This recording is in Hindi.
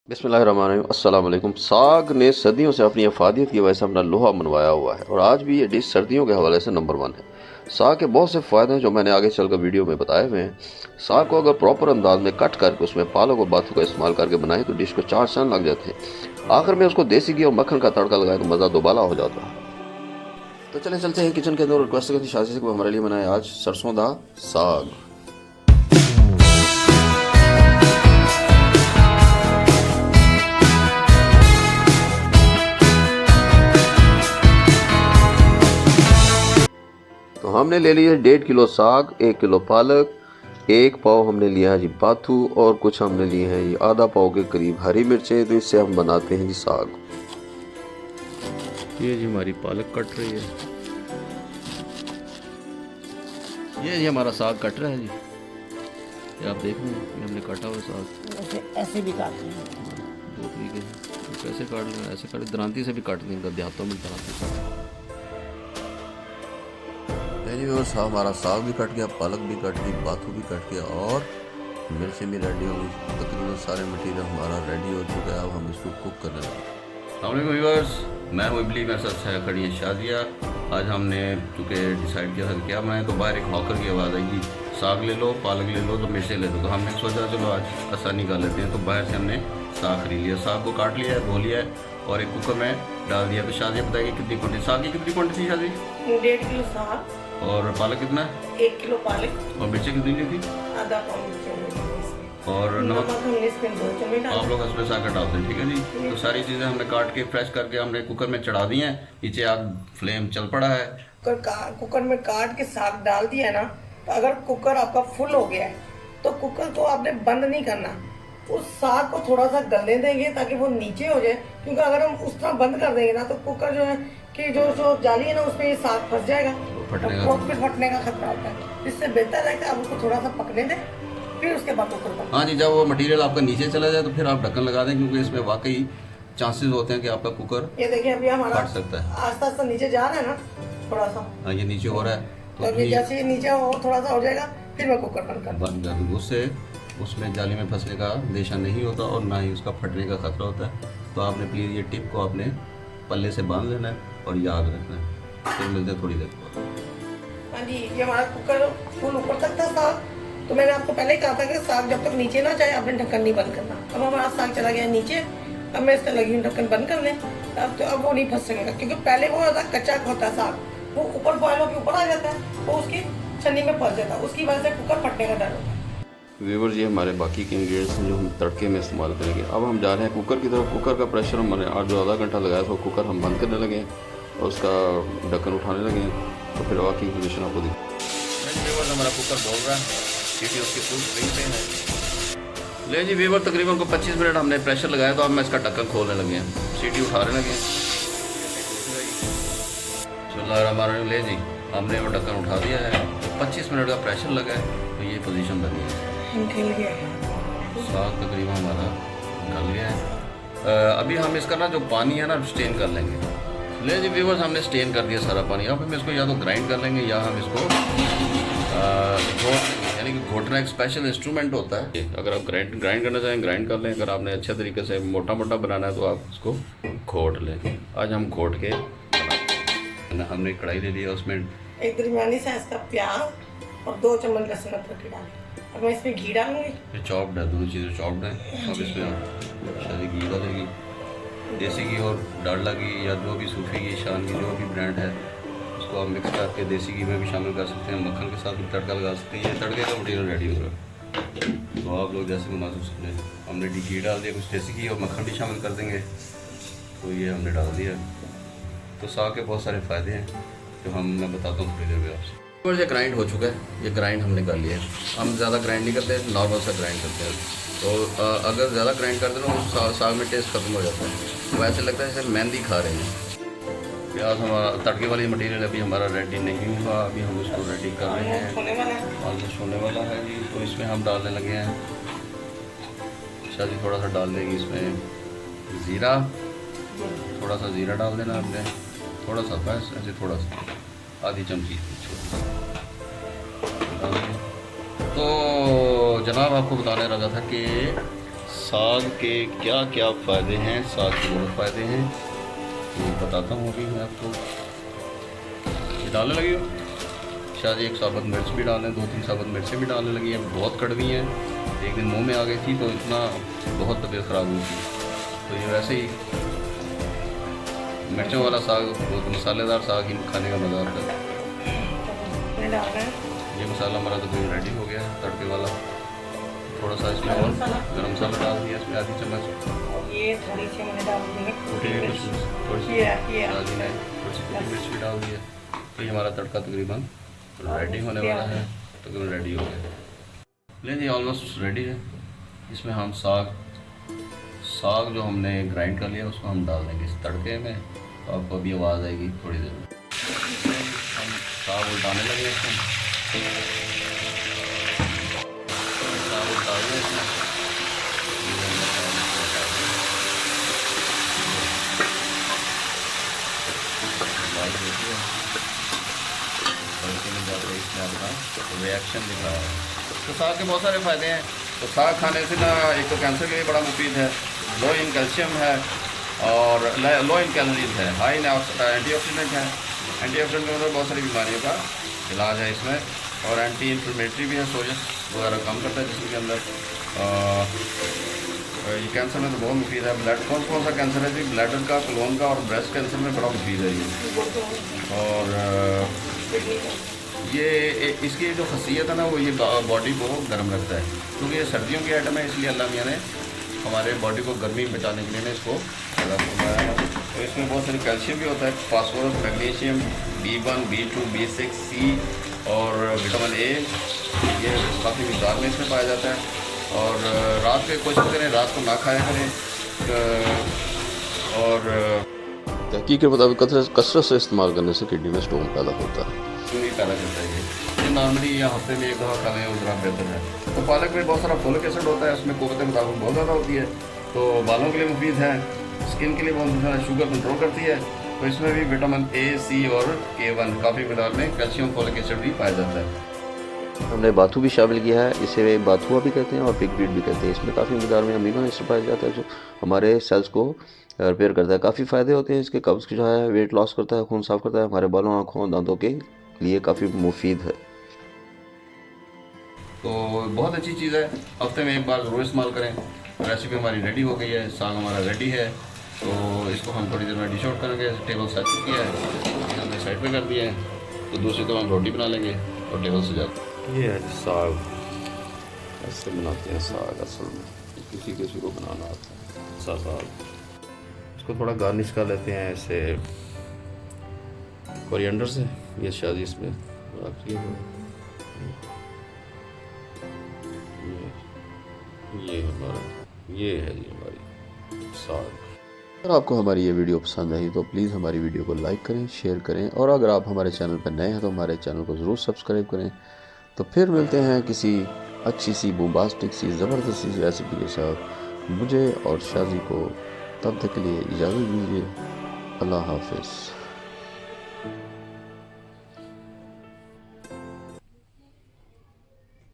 बिस्मिल्लाहिर्रहमानिर्रहीम। अस्सलाम वालेकुम। साग ने सदियों से अपनी अफादियत की वजह से अपना लोहा मनवाया हुआ है और आज भी ये डिश सर्दियों के हवाले से नंबर 1 है। साग के बहुत से फ़ायदे हैं जो मैंने आगे चलकर वीडियो में बताए हुए हैं। साग को अगर प्रॉपर अंदाज में कट करके उसमें पालक और बाथू का इस्तेमाल करके बनाए तो डिश को 4 चांद लग जाते हैं। आखिर में उसको देसी घी और मक्खन का तड़का लगाए तो मज़ा दोबाला हो जाता है। तो चले चलते हैं किचन के अंदर। रिक्वेस्ट करती शादी से को हमारे लिए बनाए आज सरसों दा साग। तो हमने ले लिया 1.5 किलो साग, 1 किलो पालक, 1 पाव हमने लिया है जी बाथू और कुछ हमने लिए हैं ये आधा पाव के करीब हरी मिर्चें। तो इससे हम बनाते हैं जी साग। ये जी हमारी पालक कट रही है, ये हमारा साग कट रहा है जी। ये आप देख रहे हैं ये हमने काटा हुआ साग। ऐसे भी काटते हैं, दो तरीके से कैसे काट लें, ऐसे काट दरांती से भी काट लेंगे, देहातों में दरांती काट। और हमारा साग भी कट गया, पालक भी कट गई, बाथू भी कट गया और मिर्चें भी रेडी हो गई। तकरीबन सारे मटेरियल हमारा रेडी हो चुका है। अब हम इसको कुक करने लगे। अस्सलाम व्यूअर्स, मैं हूँ इबली, मेरे साथ खड़ी है शादिया। आज हमने चूँकि डिसाइड किया था कि क्या बनाए, तो बाहर एक हॉकर की आवाज़ आएगी, साग ले लो, पालक ले लो, तो मिर्चें ले लो। तो हमने सोचा चलो आज आसानी कर लेते हैं। तो बाहर से हमने साग खरीद लिया, साग को काट लिया है, धो लिया है और एक कुकर में डाल दिया। तो शादी बताइए कितनी क्वांटिटी साग की, कितनी क्वांटिटी शादी? 1.5 किलो साग और पालक कितना है? 1 किलो पालक और मिर्ची कितनी ली थी? आधा पाव मिर्ची और नमक हमने इसमें 2 चम्मच डाला। आप लोग इसमें साकर डालते हैं, ठीक है जी। तो सारी चीज़ें हमने काट के फ्रेश करके हमने कुकर में चढ़ा दी हैं। नीचे आग फ्लेम चल पड़ा है। कुकर में काट के साग डाल दिया ना, तो अगर कुकर आपका फुल हो गया है तो कुकर को आपने बंद नहीं करना, उस साग को थोड़ा सा गलने देंगे ताकि वो नीचे हो जाए। क्योंकि अगर हम उस तरह बंद कर देंगे ना तो कुकर जो है कि जो जाली है ना उसमें ये साग फंस जाएगा, फटने का खतरा होता है। इससे बेहतर है कि आप उसको थोड़ा सा पकने दें, फिर उसके बाद कुकर बंद। हाँ जी, जब वो मटेरियल आपका नीचे चला जाए तो फिर आप ढक्कन लगा दें, क्योंकि इसमें वाकई चांसेस होते हैं कि आपका कुकर ये देखिए अभी हमारा फट सकता है। आस्ता आस्ता नीचे जा रहा है ना, थोड़ा सा। हाँ, ये नीचे हो रहा है तो जैसे ये नीचे थोड़ा सा हो जाएगा फिर मैं कुकर बंद कर दूँ। उससे उसमें जाली में फंसने का अंदेशा नहीं होता और ना ही उसका फटने का खतरा होता है। तो आपने प्लीज़ ये टिप को आपने पल्ले से बांध लेना है और याद रखना है। फिर मिलते हैं थोड़ी देर बाद। हाँ जी, ये हमारा कुकर फुल ऊपर तक था साग। तो मैंने आपको पहले ही कहा था कि साग जब तक नीचे ना जाए आपने ढक्कन नहीं बंद करना। अब हमारा साग चला गया नीचे, अब मैं इसका लगी हूँ ढक्कन बंद करने। अब वो नहीं फंस सकेगा, क्योंकि पहले वो होता कच्चा होता है साग, वो ऊपर बॉयल होकर ऊपर आ जाता है, वो उसकी छन्नी में फंस जाता है, उसकी वजह से कुकर फटने का डर होता है। व्यूअर्स, ये हमारे बाकी के इंग्रेडिएंट्स हैं जो हम तड़के में इस्तेमाल करेंगे। अब हम जा रहे हैं कुकर की तरफ। कुकर का प्रेशर हमने आज जो आधा घंटा लगाया था, कुकर हम बंद करने लगे हैं और उसका ढक्कन उठाने लगे हैं। तो फिर बाकी पोजीशन आपको दी। हमारा कुकर बोल रहा है, सीटी उसकी फुल स्प्रिंग पे है। ले जी व्यूअर, तकरीबन को 25 मिनट हमने प्रेशर लगाया, तो अब मैं इसका ढक्कन खोलने लगे हैं, सीटी उठाने लगे हैं। चलो ले जी, हमने वो ढक्कन उठा दिया है। 25 मिनट का प्रेशर लगा है, तो ये पोजीशन बनी है। साग तकरीबन हमारा गल गया है। अभी हम इसका ना जो पानी है ना स्टेन कर लेंगे। ले जी व्यूअर्स, हमने स्टेन कर दिया सारा पानी। अब हम इसको या तो ग्राइंड कर लेंगे या हम इसको यानी कि घोटना एक स्पेशल इंस्ट्रूमेंट होता है। अगर आप ग्राइंड करना चाहें ग्राइंड कर लें, अगर आपने अच्छे तरीके से मोटा मोटा बनाना है तो आप इसको घोट लें। आज हम घोट के हमने कढ़ाई ले लिया, उसमें एक दरमियानी साइज का प्याज और 2 चम्मच लहसुन अदरक की डाली। अब मैं इसमें घी डालूंगी। ये चॉप्ड है, दोनों चीज़ें चॉप्ड हैं। अब इसमें शादी घी डालेगी, देसी घी और डालडा घी या जो भी सूफी घी, शान घी, जो भी ब्रांड है उसको आप मिक्स करके देसी घी में भी शामिल कर सकते हैं। मक्खन के साथ भी तड़का लगा सकते हैं। ये तड़के का मटीरियल रेडी हो रहा है, तो आप लोग जैसे मुनासिब समझें। हमने घी डाल दिया, कुछ देसी घी और मक्खन भी शामिल कर देंगे। तो ये हमने डाल दिया। तो साग के बहुत सारे फ़ायदे हैं जो मैं बताता हूँ थोड़ी देर में आपसे। और ये ग्राइंड हो चुका है, ये ग्राइंड हमने कर लिया है। हम ज़्यादा ग्राइंड नहीं करते, नॉर्मल सा ग्राइंड करते हैं। तो अगर ज़्यादा ग्राइंड करते ना तो साग में टेस्ट खत्म हो जाता है। तो ऐसे लगता है जैसे मेहंदी खा रहे हैं। प्याज हमारा तड़के वाली मटेरियल अभी हमारा रेडी नहीं हुआ, अभी हम उसको रेडी कर रहे हैं। ऑलमोस्ट होने वाला है जी। तो इसमें हम डालने लगे हैं, शादी थोड़ा सा डाल देंगे इसमें ज़ीरा, थोड़ा सा ज़ीरा डाल देना आपने, थोड़ा सा बस ऐसे, थोड़ा सा आधी चमची। तो जनाब आपको बताने लगा था कि साग के क्या क्या फ़ायदे हैं, साग के बहुत फ़ायदे हैं, ये बताता हूँ अभी मैं आपको। ये डालने लगी हो शायद एक साबुत मिर्च भी डालें, 2-3 साबुत मिर्चें भी डालने लगी हैं, बहुत कड़वी हैं। एक दिन मुंह में आ गई थी तो इतना बहुत तबीयत ख़राब हुई थी। तो ये वैसे ही मिर्चों वाला साग, बहुत मसालेदार साग ही खाने का मज़ा आता है। ये मसाला हमारा तो रेडी हो गया है तड़के वाला। थोड़ा सा इसमें और गरम मसाला डाल दिया इसमें, आधी चम्मच। ये थोड़ी सी मैंने डाल दी है थोड़ी सी दादी ने थोड़ी सी कुटी मिर्च भी डाल दी है। तो ये हमारा तड़का तकरीबन रेडी होने वाला है, तकरीबन रेडी हो गया। लेकिन ये ऑलमोस्ट रेडी है। इसमें हम साग जो हमने ग्राइंड कर लिया उसको हम डाल देंगे इस तड़के में। तो आपको अभी आवाज़ आएगी थोड़ी देर में। हम साग उल्टाने लगे इसमें, साग उल्टा दिया इसमें। रिएक्शन दिखा है। तो साग के बहुत सारे फ़ायदे हैं। तो साग खाने से ना एक तो कैंसर के लिए बड़ा मुफीद है, लो इन कैल्शियम है और लो इन कैलोरीज है, हाई इन एंटीऑक्सीडेंट है। एंटीऑक्सीडेंट के मतलब बहुत सारी बीमारियों का इलाज है इसमें, और एंटी इन्फ्लेमेटरी भी है, सोजस वगैरह कम करता है जिसम के अंदर। ये कैंसर में तो बहुत मुफीद है। ब्लड कौन सा कैंसर है जी? ब्लैडर का, कोलोन का और ब्रेस्ट कैंसर में बड़ा मुफीद है ये। और ये इसकी जो खसीयत है ना वो ये बॉडी को गर्म रखता है, क्योंकि ये सर्दियों की आइटम है, इसलिए अल्लाह मियाँ ने हमारे बॉडी को गर्मी बचाने के लिए ना इसको पैदा करवाया है। तो इसमें बहुत सारी कैल्शियम भी होता है, phosphorus, magnesium, B1, B2, B6, C और विटामिन A, ये काफ़ी मिकदार में इसमें पाया जाता है। और रात में कोशिश करें रात को ना खाया करें। और तहकीक के मुताबिक कसरत से इस्तेमाल करने से किडनी में स्टोन पैदा होता है, नहीं पैदा करता है ये नॉर्मली या हफ्ते में 1 दफ़ा खाने उतना बेहतर है। तो पालक में बहुत सारा फोलिक एसिड होता है, उसमें क़ुव्वत मुताबिक बहुत ज़्यादा होती है, तो बालों के लिए मुफीद है, स्किन के लिए बहुत ज़्यादा, शुगर कंट्रोल करती है। तो इसमें भी विटामिन A, C और K1 काफ़ी मिकदार में कैल्शियम, फोलिक एसिड भी पाया जाता है। हमने बाथू भी शामिल किया है, इसे बाथुआ भी कहते हैं और पिग बीट भी कहते हैं। इसमें काफ़ी मिकदार में अमीनो एसिड पाया जाता है जो हमारे सेल्स को रिपेयर करता है। काफ़ी फ़ायदे होते हैं इसके, कब्ज़ जो है वेट लॉस करता है, खून साफ़ करता है, हमारे बालों, आँखों, दांतों के लिए काफ़ी मुफीद है। तो बहुत अच्छी चीज़ है, हफ्ते में 1 बार ज़रूर इस्तेमाल करें। रेसिपी हमारी रेडी हो गई है, साग हमारा रेडी है। तो इसको हम थोड़ी देर में डिश आउट करेंगे। टेबल सेट किया है, हमने साइड पे कर दिया है, तो दूसरी तरफ हम रोटी बना लेंगे और टेबल से जाते हैं। ये है साग, ऐसे बनाते हैं साग असल में, किसी को बनाना आता है साग। इसको थोड़ा गार्निश कर लेते हैं ऐसे कोरिएंडर से, ये शादी इसमें आखिरी है। ये है जी हमारी साग। अगर आपको हमारी ये वीडियो पसंद आई तो प्लीज़ हमारी वीडियो को लाइक करें, शेयर करें, और अगर आप हमारे चैनल पर नए हैं तो हमारे चैनल को ज़रूर सब्सक्राइब करें। तो फिर मिलते हैं किसी अच्छी सी बूम्बास्टिक सी ज़बरदस्त सी रेसिपी के साथ। मुझे और शादी को तब तक के लिए इजाज़त दीजिए। अल्लाह हाफ़िज़।